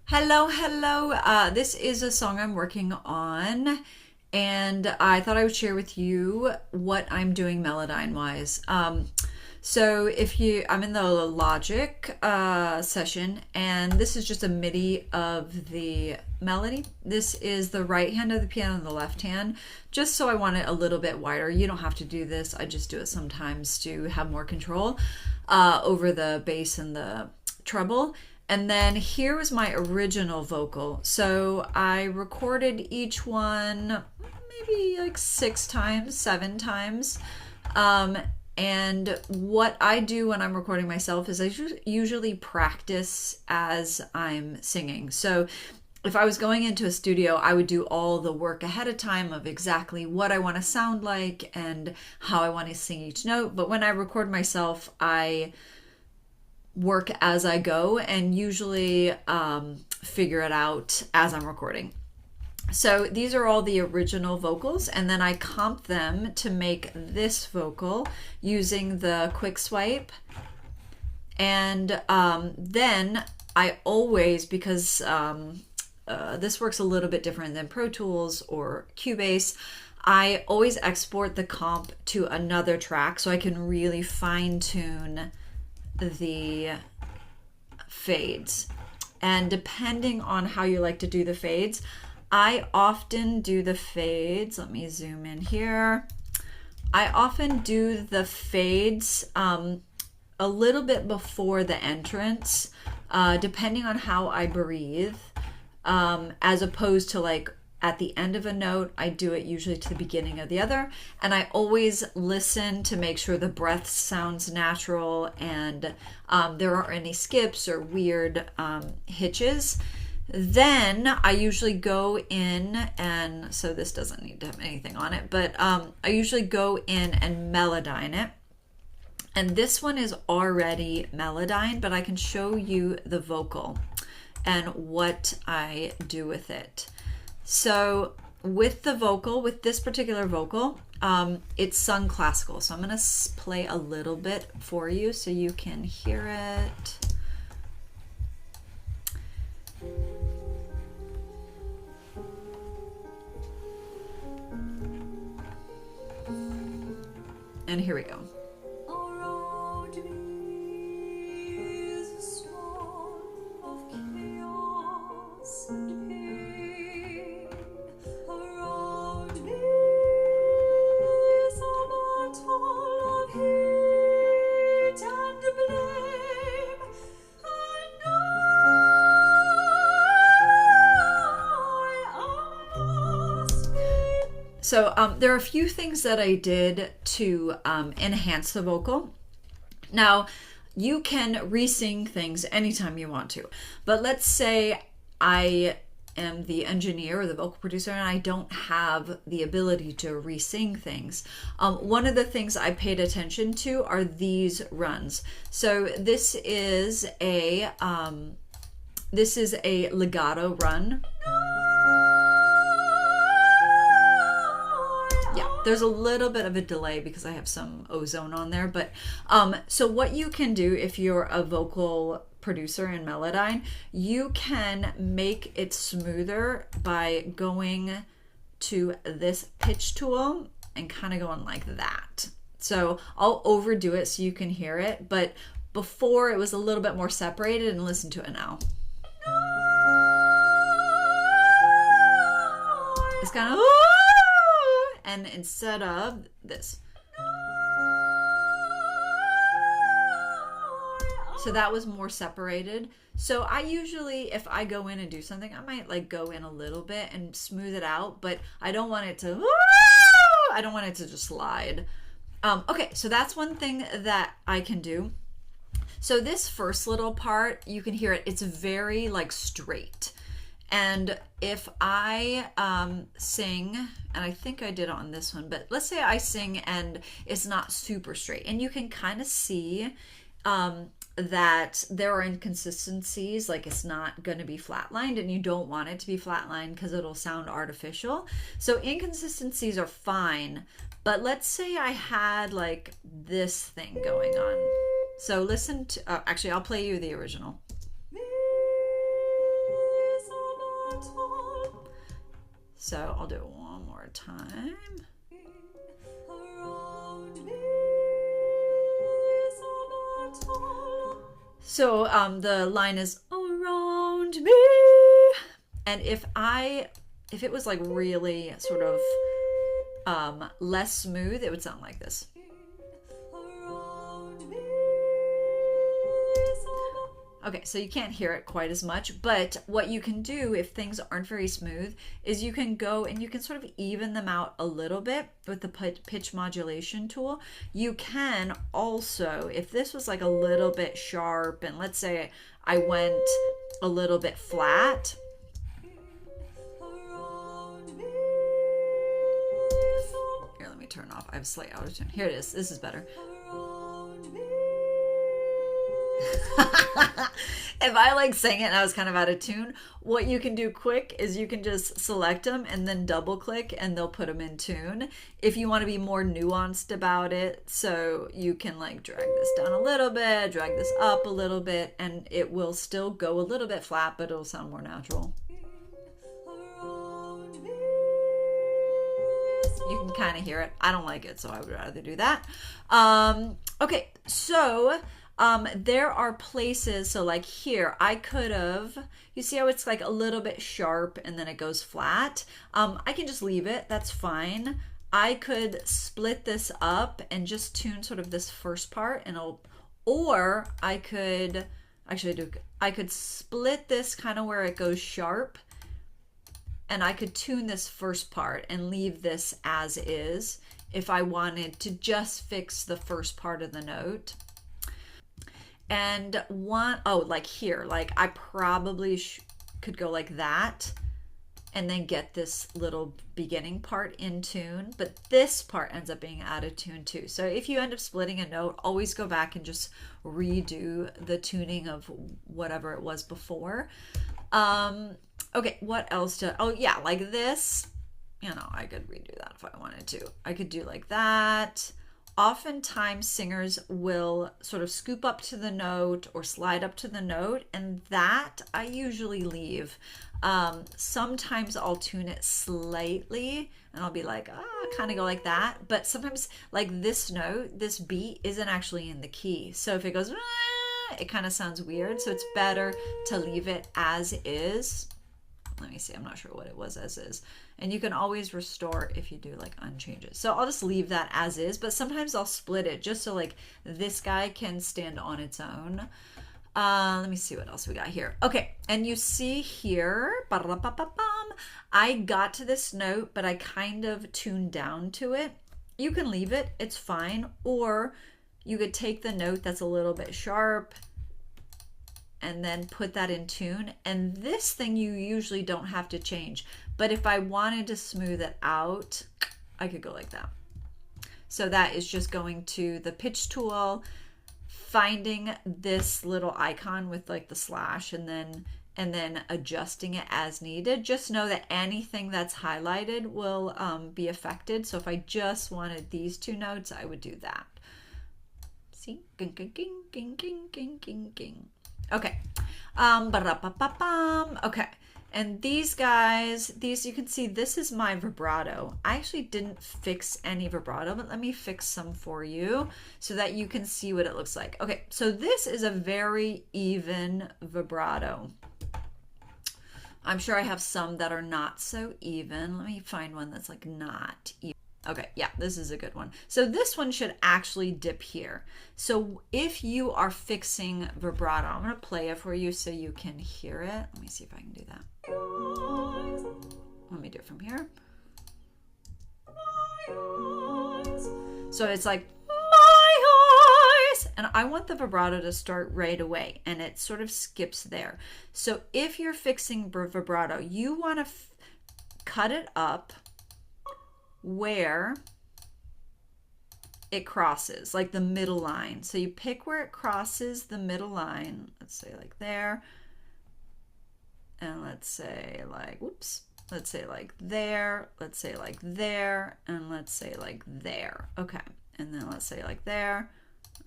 Hello, hello. This is a song I'm working on, and I thought I would share with you what I'm doing Melodyne wise. So if you, I'm in the Logic session, and this is just a MIDI of the melody. This is the right hand of the piano and the left hand, just so I want it a little bit wider. You don't have to do this. I just do it sometimes to have more control over the bass and the treble. And then here was my original vocal. So I recorded each one maybe like 6 times, 7 times. And what I do when I'm recording myself is I usually practice as I'm singing. So if I was going into a studio, I would do all the work ahead of time of exactly what I want to sound like and how I want to sing each note. But when I record myself, I work as I go and usually figure it out as I'm recording. So these are all the original vocals, and then I comp them to make this vocal using the quick swipe. And then I always, because this works a little bit different than Pro Tools or Cubase, I always export the comp to another track so I can really fine tune the fades. And depending on how you like to do the fades, I often do the fades. Let me zoom in here. I often do the fades a little bit before the entrance, depending on how I breathe, as opposed to like at the end of a note. I do it usually to the beginning of the other, and I always listen to make sure the breath sounds natural and there aren't any skips or weird hitches. Then I usually go in, and so this doesn't need to have anything on it, but I usually go in and Melodyne it. And this one is already Melodyne, but I can show you the vocal and what I do with it. So with the vocal, with this particular vocal, it's sung classical. So I'm going to play a little bit for you so you can hear it. And here we go. So there are a few things that I did to enhance the vocal. Now, you can re-sing things anytime you want to, but let's say I am the engineer or the vocal producer and I don't have the ability to re-sing things. One of the things I paid attention to are these runs. So this is a legato run. There's a little bit of a delay because I have some ozone on there, but so what you can do if you're a vocal producer in Melodyne, you can make it smoother by going to this pitch tool and kind of going like that. So I'll overdo it so you can hear it, but before it was a little bit more separated, and listen to it now. It's kind of, and instead of this. So that was more separated. So I usually, if I go in and do something, I might like go in a little bit and smooth it out, but I don't want it to, I don't want it to just slide. Okay, so that's one thing that I can do. So this first little part, you can hear it, it's very like straight. And if I sing, and I think I did it on this one, but let's say I sing and it's not super straight, and you can kind of see that there are inconsistencies, like it's not going to be flatlined, and you don't want it to be flatlined because it'll sound artificial. So inconsistencies are fine, but let's say I had like this thing going on. So listen to, actually I'll play you the original. So I'll do it one more time. So the line is around me. And if it was like really sort of less smooth, it would sound like this. Okay, so you can't hear it quite as much, but what you can do if things aren't very smooth is you can go and you can sort of even them out a little bit with the pitch modulation tool. You can also, if this was like a little bit sharp, and let's say I went a little bit flat, here, let me turn off. I have a slight auto tune. Here it is. This is better. If I like sang it and I was kind of out of tune, what you can do quick is you can just select them and then double click and they'll put them in tune. If you want to be more nuanced about it, so you can like drag this down a little bit, drag this up a little bit, and it will still go a little bit flat, but it'll sound more natural. You can kind of hear it. I don't like it, so I would rather do that. Okay, so there are places, so like here, I could have, you see how it's like a little bit sharp and then it goes flat? I can just leave it, that's fine. I could split this up and just tune sort of this first part, and or I could, actually I could split this kind of where it goes sharp, and I could tune this first part and leave this as is if I wanted to just fix the first part of the note. And like here, like I probably could go like that and then get this little beginning part in tune, but this part ends up being out of tune too. So if you end up splitting a note, always go back and just redo the tuning of whatever it was before. Okay, what else oh yeah, like this, you know, I could redo that if I wanted to. I could do like that. Oftentimes singers will sort of scoop up to the note or slide up to the note, and that I usually leave. Sometimes I'll tune it slightly and I'll be like, kind of go like that. But sometimes like this note, this beat isn't actually in the key. So if it goes, it kind of sounds weird. So it's better to leave it as is. Let me see, I'm not sure what it was as is. And you can always restore if you do like unchange it. So I'll just leave that as is, but sometimes I'll split it just so like this guy can stand on its own. Let me see what else we got here. Okay, and you see here, I got to this note, but I kind of tuned down to it. You can leave it, it's fine. Or you could take the note that's a little bit sharp and then put that in tune. And this thing you usually don't have to change. But if I wanted to smooth it out, I could go like that. So that is just going to the pitch tool, finding this little icon with like the slash, and then adjusting it as needed. Just know that anything that's highlighted will be affected. So if I just wanted these two notes, I would do that. See? Ging, ging, ging, ging, ging, ging, ging, ging. Okay. Okay. And these guys, you can see this is my vibrato. I actually didn't fix any vibrato, but let me fix some for you so that you can see what it looks like. Okay, so this is a very even vibrato. I'm sure I have some that are not so even. Let me find one that's like not even. Okay, yeah, this is a good one. So this one should actually dip here. So if you are fixing vibrato, I'm going to play it for you so you can hear it. Let me see if I can do that. Let me do it from here. So it's like, my eyes. And I want the vibrato to start right away, and it sort of skips there. So if you're fixing vibrato, you want to cut it up where it crosses, like the middle line. So you pick where it crosses the middle line. Let's say like there. And let's say like, whoops, let's say like there, let's say like there, and let's say like there. Okay. And then let's say like there,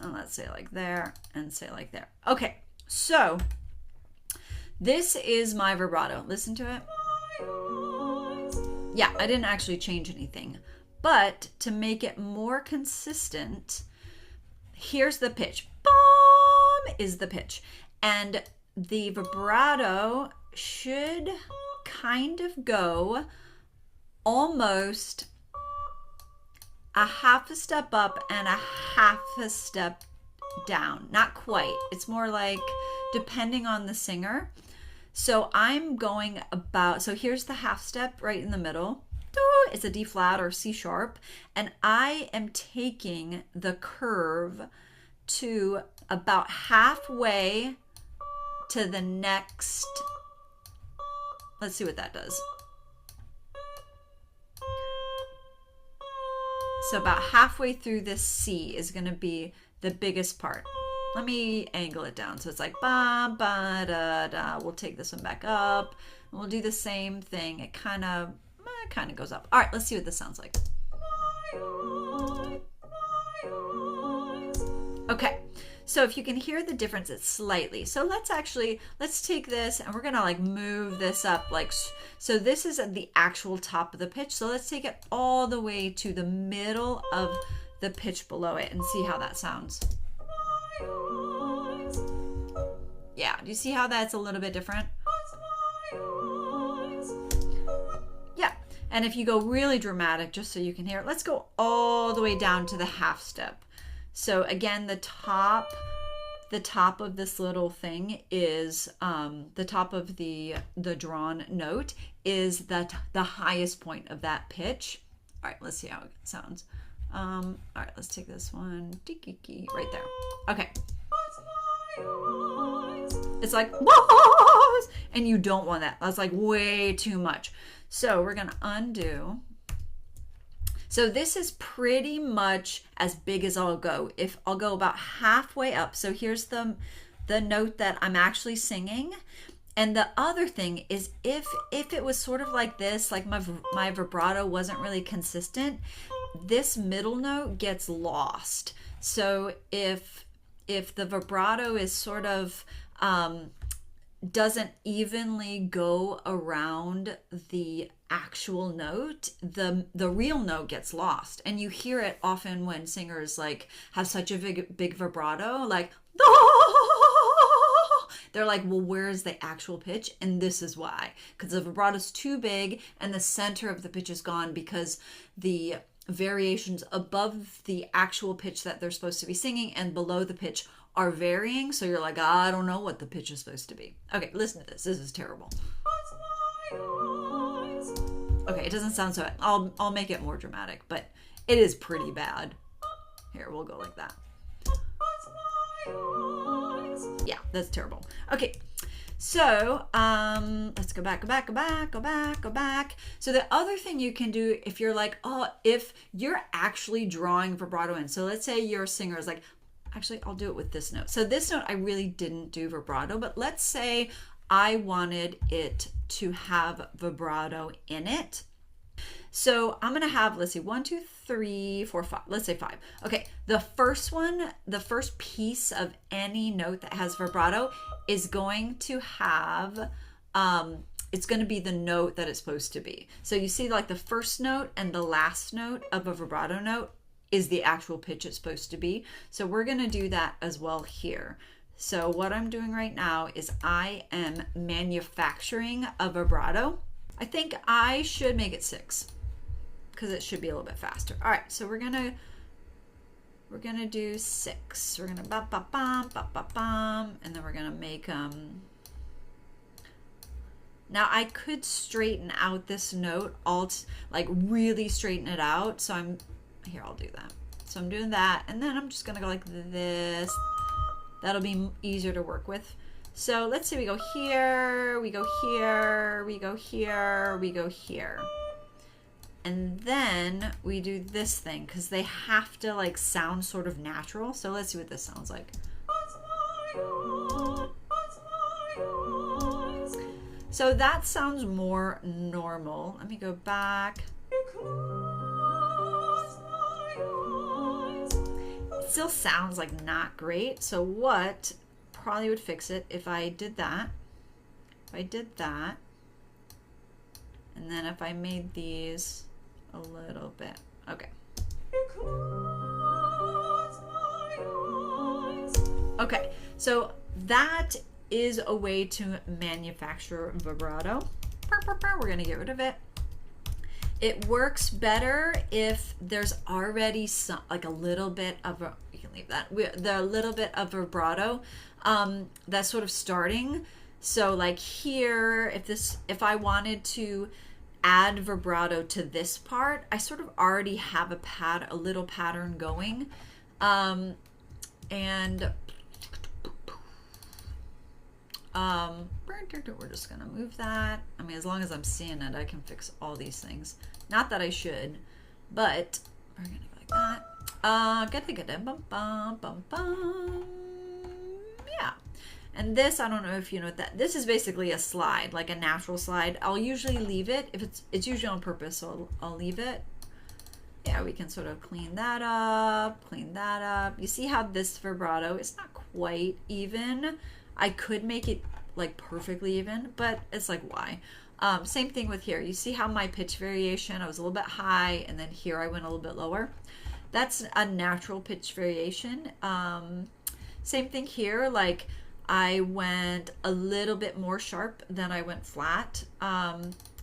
and let's say like there, and say like there. Okay. So this is my vibrato. Listen to it. yeah, I didn't actually change anything. But to make it more consistent, here's the pitch. Boom is the pitch. And the vibrato should kind of go almost a half a step up and a half a step down. Not quite. It's more like depending on the singer. So I'm going about, so here's the half step right in the middle. It's a D flat or C sharp. And I am taking the curve to about halfway to the next. Let's see what that does. So about halfway through this C is going to be the biggest part. Let me angle it down. So it's like ba ba da da. We'll take this one back up. And we'll do the same thing. It kind of goes up. All right, let's see what this sounds like. Okay. So if you can hear the difference, it's slightly. So let's take this and we're gonna like move this up like, so this is at the actual top of the pitch. So let's take it all the way to the middle of the pitch below it and see how that sounds. Yeah, do you see how that's a little bit different? Yeah, and if you go really dramatic, just so you can hear it, let's go all the way down to the half step. So again, the top of this little thing is the top of the drawn note is the highest point of that pitch. All right, let's see how it sounds. All right, let's take this one right there. Okay. It's like whoa, and you don't want that. That's like way too much. So we're gonna undo. So this is pretty much as big as I'll go. If I'll go about halfway up. So here's the note that I'm actually singing. And the other thing is if it was sort of like this, like my vibrato wasn't really consistent, this middle note gets lost. So if the vibrato is sort of doesn't evenly go around the actual note, the real note gets lost. And you hear it often when singers like have such a big vibrato, like they're like, well, where's the actual pitch? And this is why, because the vibrato is too big and the center of the pitch is gone, because the variations above the actual pitch that they're supposed to be singing and below the pitch are varying. So you're like, I don't know what the pitch is supposed to be. Okay, listen to this. This is terrible. Okay, it doesn't sound so bad. I'll make it more dramatic, but it is pretty bad. Here, we'll go like that. Yeah, that's terrible. Okay, so let's go back. So the other thing you can do if you're like, oh, if you're actually drawing vibrato in. So let's say your singer is like, actually, I'll do it with this note. So this note, I really didn't do vibrato, but let's say I wanted it to have vibrato in it. So I'm gonna have, let's see, 1, 2, 3, 4, 5. Let's say 5. Okay, the first piece of any note that has vibrato is going to have, it's going to be the note that it's supposed to be. So you see, like the first note and the last note of a vibrato note is the actual pitch it's supposed to be. So we're going to do that as well here. So what I'm doing right now is I am manufacturing a vibrato. I think I should make it 6 because it should be a little bit faster. All right, so we're gonna do 6. We're gonna ba ba bum ba ba bum, and then we're gonna make Now I could straighten out this note, like really straighten it out. So I'll do that. So I'm doing that, and then I'm just gonna go like this. That'll be easier to work with. So let's say we go here, we go here, we go here, we go here. And then we do this thing because they have to like sound sort of natural. So let's see what this sounds like. So that sounds more normal. Let me go back. It still sounds like not great. So what probably would fix it if I did that. And then if I made these a little bit, okay. Okay, so that is a way to manufacture vibrato. We're gonna get rid of it. It works better if there's already some, like a little bit of a, you can leave that, the little bit of vibrato that's sort of starting. So like here, if I wanted to add vibrato to this part, I sort of already have a little pattern going. We're just gonna move that. I mean, as long as I'm seeing it, I can fix all these things. Not that I should, but we're gonna go like that. Yeah. And this, I don't know if you know what that, this is basically a slide, like a natural slide. I'll usually leave it if it's usually on purpose, so I'll leave it. Yeah, we can sort of clean that up. You see how this vibrato, it's not quite even. I could make it like perfectly even, but it's like, why? Same thing with here. You see how my pitch variation, I was a little bit high, and then here I went a little bit lower. That's a natural pitch variation. Same thing here, like I went a little bit more sharp than I went flat.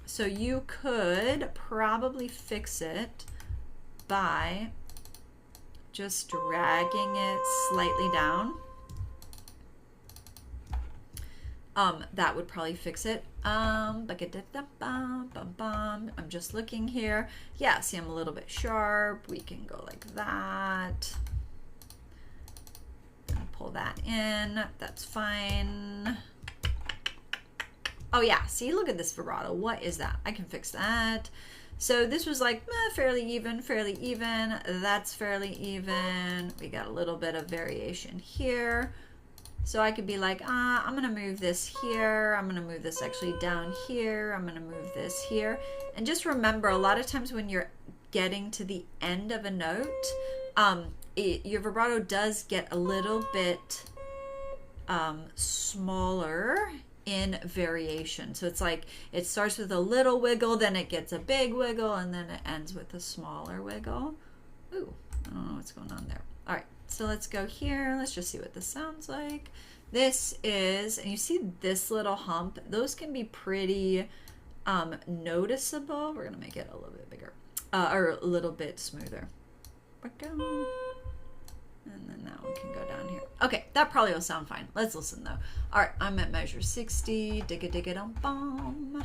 So you could probably fix it by just dragging it slightly down. That would probably fix it. I'm just looking here. Yeah, see, I'm a little bit sharp. We can go like that. Pull that in. That's fine. Oh yeah, see, look at this vibrato. What is that? I can fix that. So this was like fairly even. That's fairly even. We got a little bit of variation here. So I could be like, I'm gonna move this here. I'm gonna move this actually down here. I'm gonna move this here. And just remember, a lot of times when you're getting to the end of a note, your vibrato does get a little bit smaller in variation. So it's like, it starts with a little wiggle, then it gets a big wiggle, and then it ends with a smaller wiggle. Ooh, I don't know what's going on there. All right. So let's go here. Let's just see what this sounds like. This is, and you see this little hump, those can be pretty noticeable. We're gonna make it a little bit bigger, or a little bit smoother. And then that one can go down here. Okay, that probably will sound fine. Let's listen though. All right, I'm at measure 60, digga-digga-dum-bum.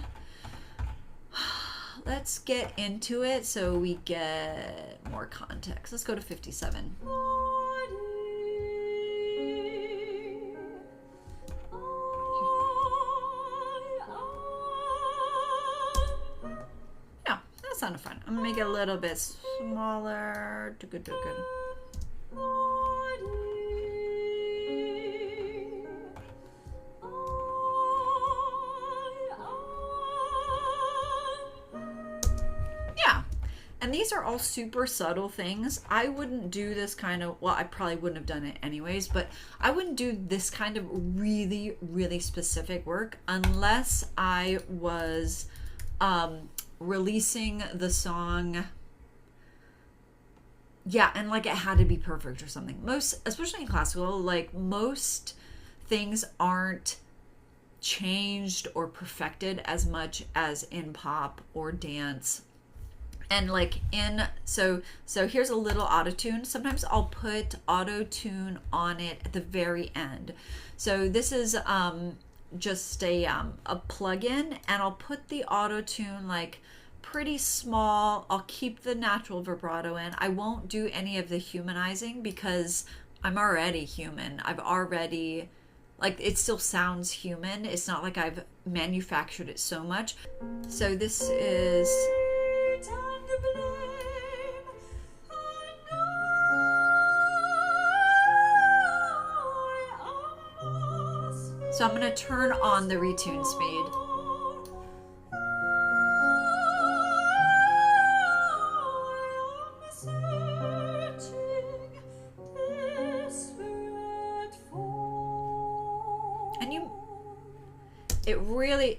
Let's get into it so we get more context. Let's go to 57. Yeah, that sounded fun. I'm gonna make it a little bit smaller. Good. And these are all super subtle things. I wouldn't do this kind of, well, I probably wouldn't have done it anyways, but I wouldn't do this kind of really, really specific work unless I was releasing the song. Yeah, and like it had to be perfect or something. Most, especially in classical, like most things aren't changed or perfected as much as in pop or dance. And like so here's a little auto-tune. Sometimes I'll put auto-tune on it at the very end. So this is just a plugin, and I'll put the auto-tune like pretty small. I'll keep the natural vibrato in. I won't do any of the humanizing because I'm already human. I've already, like, it still sounds human. It's not like I've manufactured it so much. So this is... So I'm going to turn on the retune speed.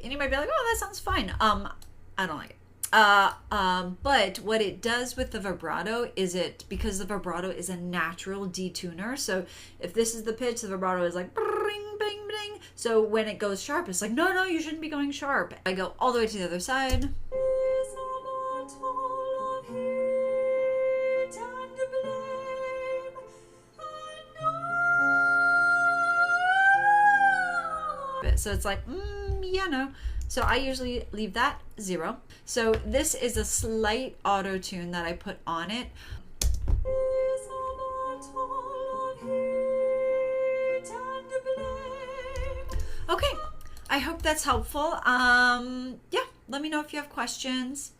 And you might be like, oh, that sounds fine. I don't like it. But what it does with the vibrato is because the vibrato is a natural detuner. So if this is the pitch, the vibrato is like bring, bing, bing. So when it goes sharp, it's like, no, you shouldn't be going sharp. I go all the way to the other side. So it's like, yeah, no. So I usually leave that 0. So this is a slight auto tune that I put on it. Okay, I hope that's helpful. Yeah, let me know if you have questions.